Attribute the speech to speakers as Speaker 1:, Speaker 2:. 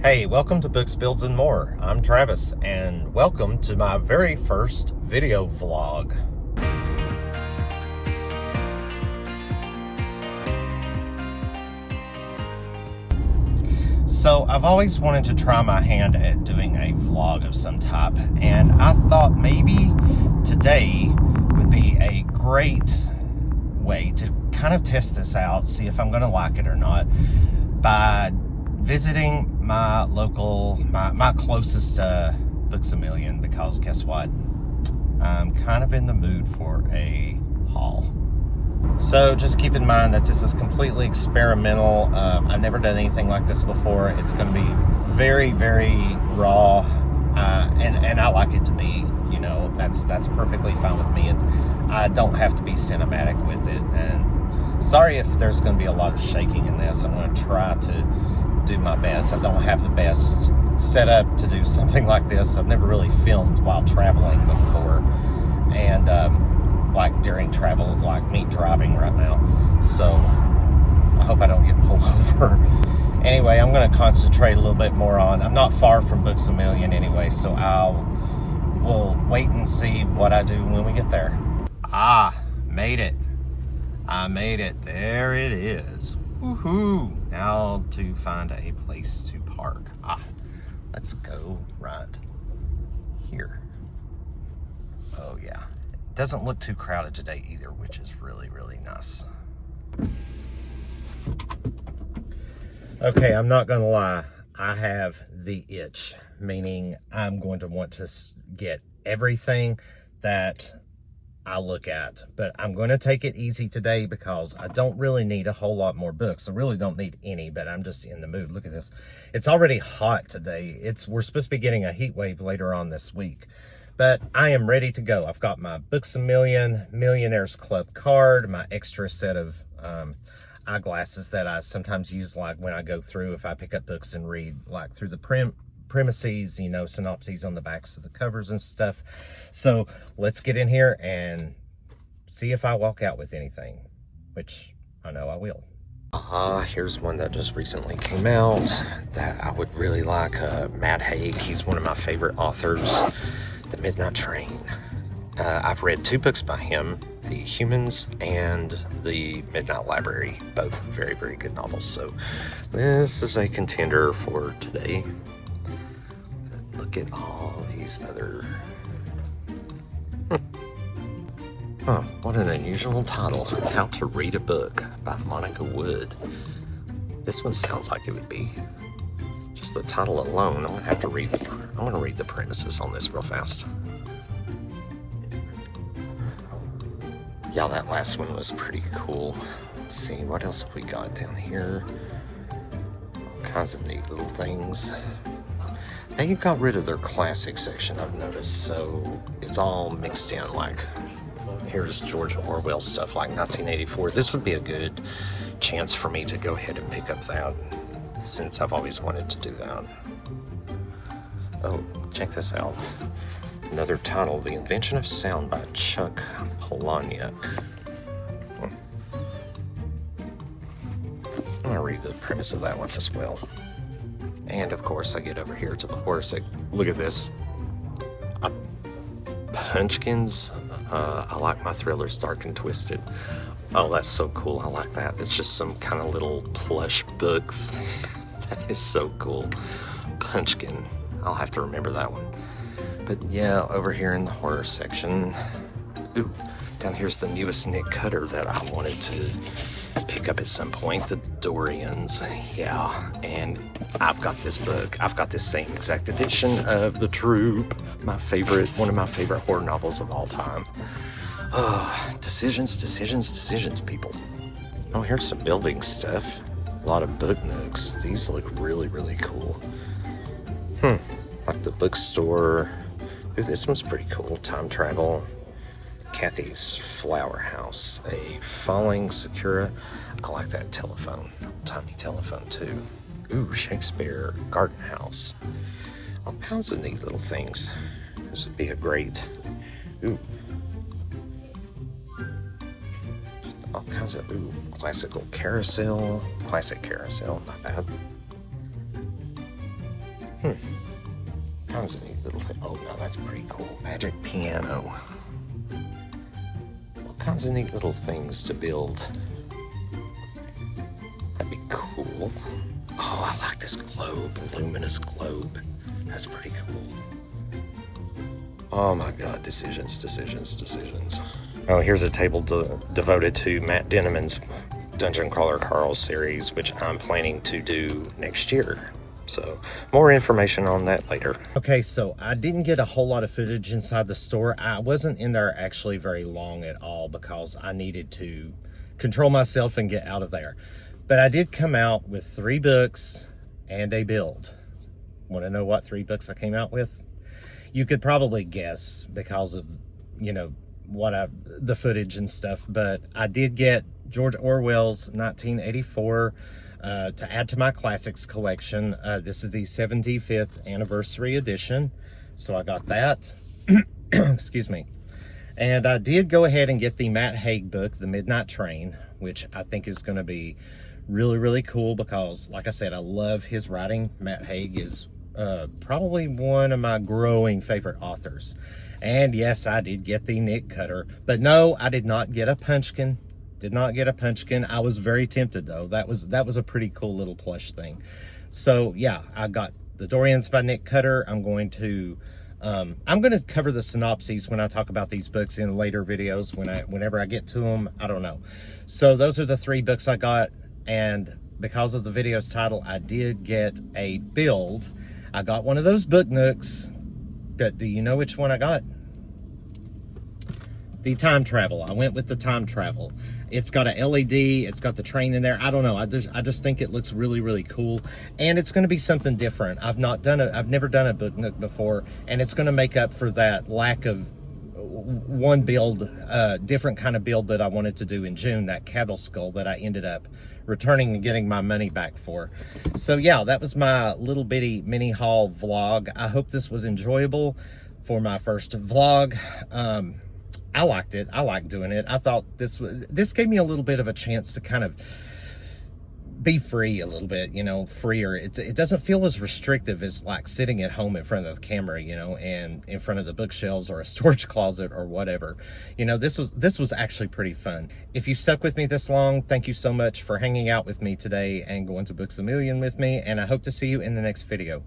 Speaker 1: Hey, welcome to Books, Builds, and More. I'm Travis, and welcome to my very first video vlog. So, I've always wanted to try my hand at doing a vlog of some type, and I thought maybe today would be a great way to kind of test this out, see if I'm going to like it or not, by visiting my local, my closest Books A Million, because guess what? I'm kind of in the mood for a haul. So just keep in mind that this is completely experimental. I've never done anything like this before. It's going to be very, very raw, and I like it to be. You know, that's perfectly fine with me. I don't have to be cinematic with it. And sorry if there's going to be a lot of shaking in this. I'm going to try to do my best. I don't have the best setup to do something like this. I've never really filmed while traveling before, and like during travel, like me driving right now. So I hope I don't get pulled over. Anyway, I'm going to concentrate a little bit more on, I'm not far from Books A Million anyway, so we'll wait and see what I do when we get there. Made it. I made it. There it is. Woohoo! Now to find a place to park. Let's go right here. Oh yeah. It doesn't look too crowded today either, which is really, really nice. Okay, I'm not gonna lie. I have the itch, meaning I'm going to want to get everything that I look at, but I'm going to take it easy today because I don't really need a whole lot more books. I really don't need any, but I'm just in the mood. Look at this. It's already hot today. We're supposed to be getting a heat wave later on this week, but I am ready to go. I've got my Books A Million Millionaires Club card, my extra set of eyeglasses that I sometimes use, like when I go through, if I pick up books and read like through the premises, you know, synopses on the backs of the covers and stuff. So let's get in here and see if I walk out with anything, which I know I will. Here's one that just recently came out that I would really like. Matt Haig, he's one of my favorite authors. The Midnight Train. I've read 2 books by him, The Humans and The Midnight Library, both very, very good novels. So this is a contender for today. Look at all these other... what an unusual title. How to Read a Book by Monica Wood. This one sounds like it would be. Just the title alone, I'm gonna read the premises on this real fast. Yeah, that last one was pretty cool. Let's see, what else have we got down here? All kinds of neat little things. They got rid of their classic section, I've noticed, so it's all mixed in. Like, here's George Orwell stuff like 1984. This would be a good chance for me to go ahead and pick up that, since I've always wanted to do that. Oh, check this out. Another title, The Invention of Sound by Chuck Palahniuk. I'm gonna read the premise of that one as well. And of course, I get over here to the horse. Look at this. Pünchkin's. I like my thrillers dark and twisted. Oh, that's so cool. I like that. It's just some kind of little plush book. That is so cool. Pünchkin. I'll have to remember that one. But yeah, over here in the horror section. Ooh, down here's the newest Nick Cutter that I wanted to pick up at some point, The Dorians. Yeah, and I've got this book. I've got this same exact edition of The Troop, one of my favorite horror novels of all time. Decisions, people. Oh, here's some building stuff. A lot of book nooks. These look really, really cool. Like the bookstore. Ooh, this one's pretty cool. Time travel. Kathy's Flower House, a falling Sakura. I like that telephone, tiny telephone too. Ooh, Shakespeare Garden House. All kinds of neat little things. This would be a great, all kinds of, classic carousel, not bad. Kinds of neat little thing. Oh, no, that's pretty cool. Magic piano. All kinds of neat little things to build. That'd be cool. Oh, I like this globe, luminous globe. That's pretty cool. Oh my God, decisions. Oh, here's a table devoted to Matt Denneman's Dungeon Crawler Carl series, which I'm planning to do next year. So more information on that later. Okay, so I didn't get a whole lot of footage inside the store. I wasn't in there actually very long at all because I needed to control myself and get out of there. But I did come out with 3 books and a build. Want to know what 3 books I came out with? You could probably guess because of, you know, the footage and stuff, but I did get George Orwell's 1984 to add to my classics collection. This is the 75th anniversary edition, so I got that. Excuse me. And I did go ahead and get the Matt Haig book, The Midnight Train, which I think is going to be really cool because, like I said, I love his writing. Matt Haig is probably one of my growing favorite authors. And yes, I did get the Nick Cutter, but no, I did not get a Pünchkin. Did not get a Pünchkin. I was very tempted though. That was a pretty cool little plush thing. So yeah, I got the Dorians by Nick Cutter. I'm going to cover the synopses when I talk about these books in later videos whenever I get to them. I don't know. So those are the 3 books I got, and because of the video's title, I did get a build. I got one of those book nooks, but do you know which one I got? The time travel. I went with the time travel. It's got a LED, it's got the train in there. I don't know, I just think it looks really cool, and it's going to be something different. I've never done a book nook before, and it's going to make up for that lack of one build, different kind of build that I wanted to do in June, that cattle skull that I ended up returning and getting my money back for. So yeah, that was my little bitty mini haul vlog. I hope this was enjoyable for my first vlog. I liked it. I liked doing it. I thought this gave me a little bit of a chance to kind of be free a little bit, you know, freer. It doesn't feel as restrictive as like sitting at home in front of the camera, you know, and in front of the bookshelves or a storage closet or whatever. You know, this was actually pretty fun. If you stuck with me this long, thank you so much for hanging out with me today and going to Books A Million with me, and I hope to see you in the next video.